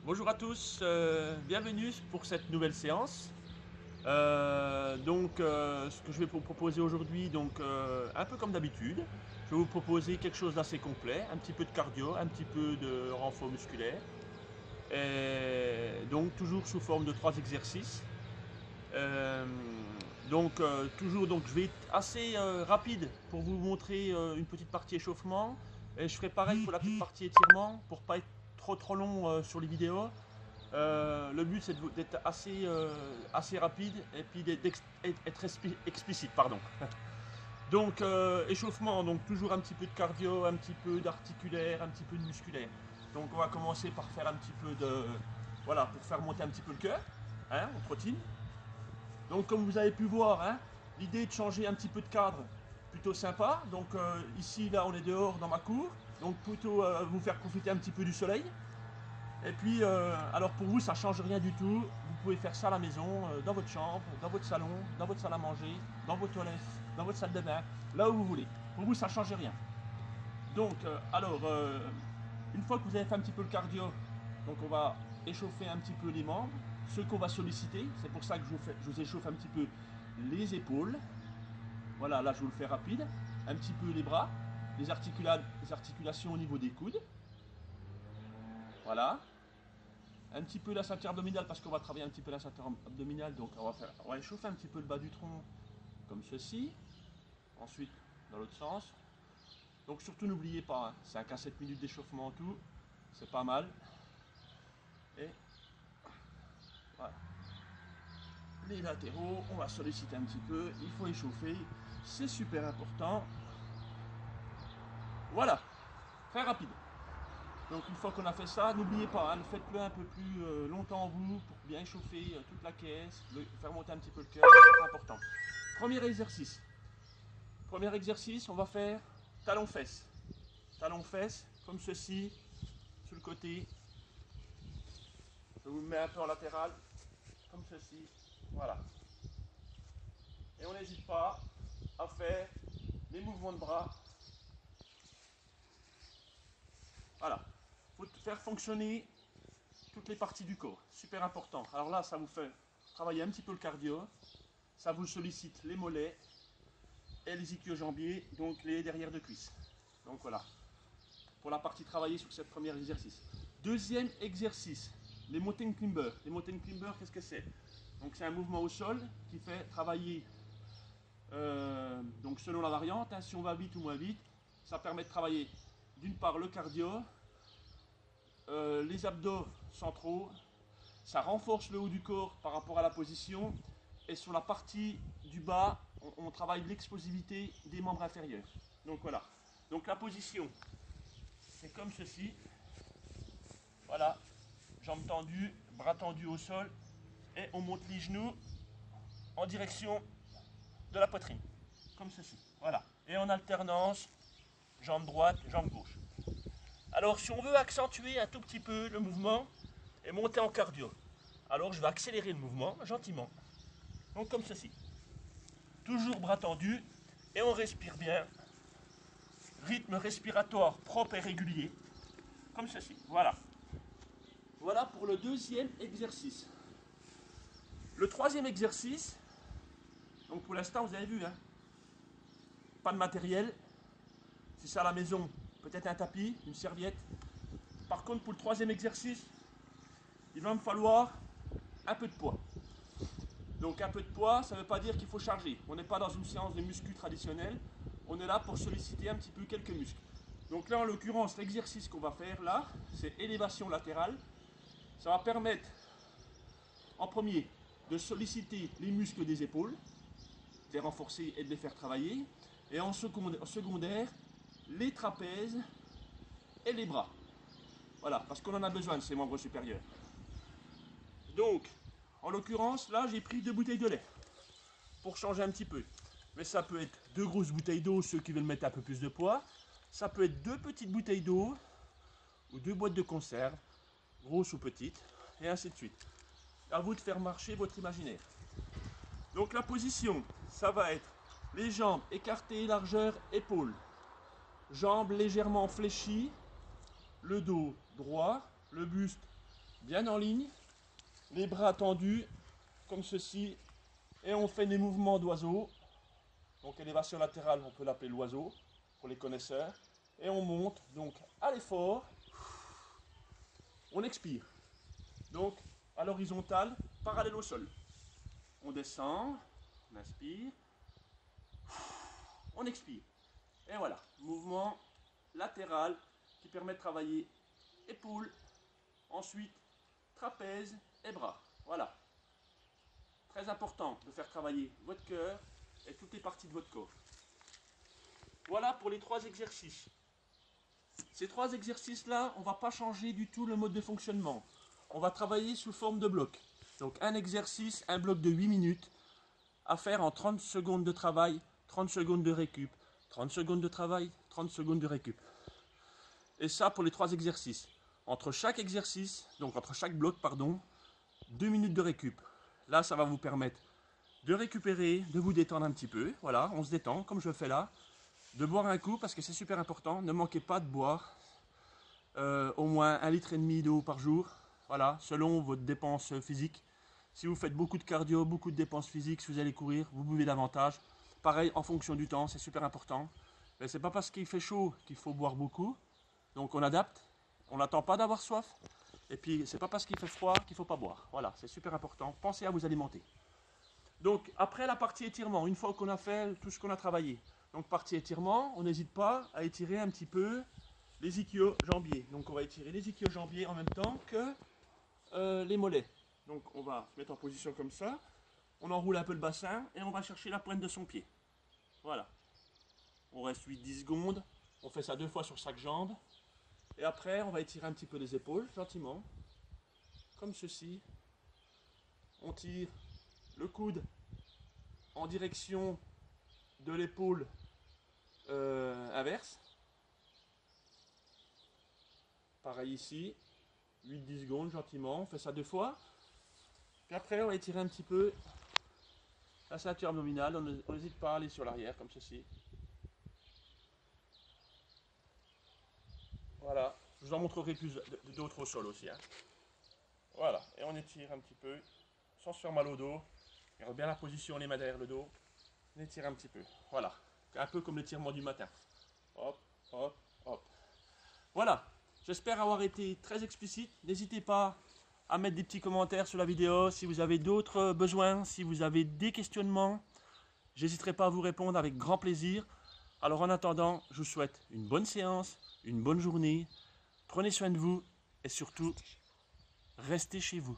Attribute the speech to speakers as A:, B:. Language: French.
A: Bonjour à tous, bienvenue pour cette nouvelle séance. Ce que je vais vous proposer aujourd'hui, un peu comme d'habitude, je vais vous proposer quelque chose d'assez complet, un petit peu de cardio, un petit peu de renfort musculaire, et donc toujours sous forme de 3 exercices. Euh, je vais être assez rapide pour vous montrer une petite partie échauffement, et je ferai pareil pour la petite partie étirement pour pas être trop long sur les vidéos. Le but c'est d'être assez rapide et puis d'être explicite, pardon. Échauffement, donc toujours un petit peu de cardio, un petit peu d'articulaire, un petit peu de musculaire. Donc on va commencer par faire un petit peu de... Voilà, pour faire monter un petit peu le cœur, hein, on trottine. Donc comme vous avez pu voir, hein, l'idée est de changer un petit peu de cadre, plutôt sympa. Ici, là, on est dehors dans ma cour, donc plutôt vous faire profiter un petit peu du soleil. Et puis, alors pour vous, ça change rien du tout. Vous pouvez faire ça à la maison, dans votre chambre, dans votre salon, dans votre salle à manger, dans vos toilettes, dans votre salle de bain, là où vous voulez. Pour vous, ça change rien. Une fois que vous avez fait un petit peu le cardio, donc on va échauffer un petit peu les membres, ceux qu'on va solliciter. C'est pour ça que je vous échauffe un petit peu les épaules. Voilà, là je vous le fais rapide. Un petit peu les bras, les articulations au niveau des coudes. Voilà. Un petit peu la ceinture abdominale parce qu'on va travailler un petit peu la ceinture abdominale. Donc on va échauffer un petit peu le bas du tronc comme ceci. Ensuite, dans l'autre sens. Donc surtout n'oubliez pas, hein, 5 à 7 minutes d'échauffement en tout. C'est pas mal. Et voilà. Les latéraux, on va solliciter un petit peu. Il faut échauffer. C'est super important. Voilà. Très rapide. Donc une fois qu'on a fait ça, n'oubliez pas, hein, faites-le un peu plus longtemps vous pour bien échauffer toute la caisse, faire monter un petit peu le cœur, c'est important. Premier exercice. Premier exercice, on va faire talon-fesse. Talon-fesse, comme ceci, sur le côté. Je vous le mets un peu en latéral, comme ceci. Voilà. Et on n'hésite pas à faire les mouvements de bras. Voilà. Il faut faire fonctionner toutes les parties du corps. Super important. Alors là, ça vous fait travailler un petit peu le cardio. Ça vous sollicite les mollets et les ischio-jambiers, donc les derrière de cuisse. Donc voilà, pour la partie travaillée sur ce premier exercice. Deuxième exercice, les mountain climbers. Les mountain climbers, qu'est-ce que c'est? Donc c'est un mouvement au sol qui fait travailler, donc selon la variante, hein, si on va vite ou moins vite, ça permet de travailler d'une part le cardio, les abdos centraux, ça renforce le haut du corps par rapport à la position, et sur la partie du bas, on travaille l'explosivité des membres inférieurs. Donc voilà. Donc la position, c'est comme ceci. Voilà. Jambes tendues, bras tendus au sol, et on monte les genoux en direction de la poitrine. Comme ceci. Voilà. Et en alternance, jambe droite, jambe gauche. Alors si on veut accentuer un tout petit peu le mouvement et monter en cardio, alors je vais accélérer le mouvement gentiment. Donc comme ceci. Toujours bras tendus et on respire bien. Rythme respiratoire propre et régulier. Comme ceci. Voilà. Voilà pour le deuxième exercice. Le troisième exercice, donc pour l'instant vous avez vu, hein, pas de matériel. Si c'est à la maison, peut-être un tapis, une serviette. Par contre pour le troisième exercice, il va me falloir un peu de poids. Donc un peu de poids, ça ne veut pas dire qu'il faut charger. On n'est pas dans une séance de muscu traditionnelle. On est là pour solliciter un petit peu quelques muscles. Donc là, en l'occurrence, l'exercice qu'on va faire là, c'est élévation latérale. Ça va permettre, en premier, de solliciter les muscles des épaules, de les renforcer et de les faire travailler. Et en secondaire, les trapèzes et les bras. Voilà, parce qu'on en a besoin de ces membres supérieurs. Donc, en l'occurrence, là, j'ai pris 2 bouteilles de lait pour changer un petit peu. Mais ça peut être 2 grosses bouteilles d'eau, ceux qui veulent mettre un peu plus de poids. Ça peut être 2 petites bouteilles d'eau ou 2 boîtes de conserve, grosses ou petites, et ainsi de suite. À vous de faire marcher votre imaginaire. Donc la position, ça va être les jambes écartées, largeur, épaules. Jambes légèrement fléchies, le dos droit, le buste bien en ligne, les bras tendus, comme ceci, et on fait des mouvements d'oiseau. Donc élévation latérale, on peut l'appeler l'oiseau, pour les connaisseurs. Et on monte, donc à l'effort, on expire. Donc à l'horizontale, parallèle au sol. On descend, on inspire, on expire. Et voilà, mouvement latéral qui permet de travailler épaules, ensuite trapèze et bras. Voilà. Très important de faire travailler votre cœur et toutes les parties de votre corps. Voilà pour les 3 exercices. Ces 3 exercices-là, on ne va pas changer du tout le mode de fonctionnement. On va travailler sous forme de bloc. Donc un exercice, un bloc de 8 minutes à faire en 30 secondes de travail, 30 secondes de récup, 30 secondes de travail, 30 secondes de récup. Et ça pour les 3 exercices. Entre chaque exercice, donc entre chaque bloc, pardon, 2 minutes de récup. Là, ça va vous permettre de récupérer, de vous détendre un petit peu. Voilà, on se détend comme je fais là. De boire un coup parce que c'est super important. Ne manquez pas de boire au moins 1,5 litre d'eau par jour. Voilà, selon votre dépense physique. Si vous faites beaucoup de cardio, beaucoup de dépenses physiques, si vous allez courir, vous buvez davantage. Pareil, en fonction du temps, c'est super important. Mais c'est pas parce qu'il fait chaud qu'il faut boire beaucoup. Donc on adapte. On n'attend pas d'avoir soif. Et puis c'est pas parce qu'il fait froid qu'il ne faut pas boire. Voilà, c'est super important. Pensez à vous alimenter. Donc après la partie étirement, une fois qu'on a fait tout ce qu'on a travaillé, donc partie étirement, on n'hésite pas à étirer un petit peu les ischio-jambiers. Donc on va étirer les ischio-jambiers en même temps que les mollets. Donc on va se mettre en position comme ça, on enroule un peu le bassin et on va chercher la pointe de son pied. Voilà. On reste 8-10 secondes, on fait ça 2 fois sur chaque jambe. Et après on va étirer un petit peu les épaules, gentiment, comme ceci. On tire le coude en direction de l'épaule inverse. Pareil ici, 8-10 secondes gentiment, on fait ça 2 fois. Puis après on va étirer un petit peu la ceinture abdominale, on n'hésite pas à aller sur l'arrière comme ceci. Voilà, je vous en montrerai plus d'autres au sol aussi. Hein. Voilà, et on étire un petit peu, sans se faire mal au dos. Garde bien la position, les mains derrière le dos. On étire un petit peu, voilà. Un peu comme l'étirement du matin. Hop, hop, hop. Voilà, j'espère avoir été très explicite. N'hésitez pas à mettre des petits commentaires sur la vidéo si vous avez d'autres besoins, si vous avez des questionnements. J'hésiterai pas à vous répondre avec grand plaisir. Alors en attendant, je vous souhaite une bonne séance, une bonne journée. Prenez soin de vous et surtout, restez chez vous.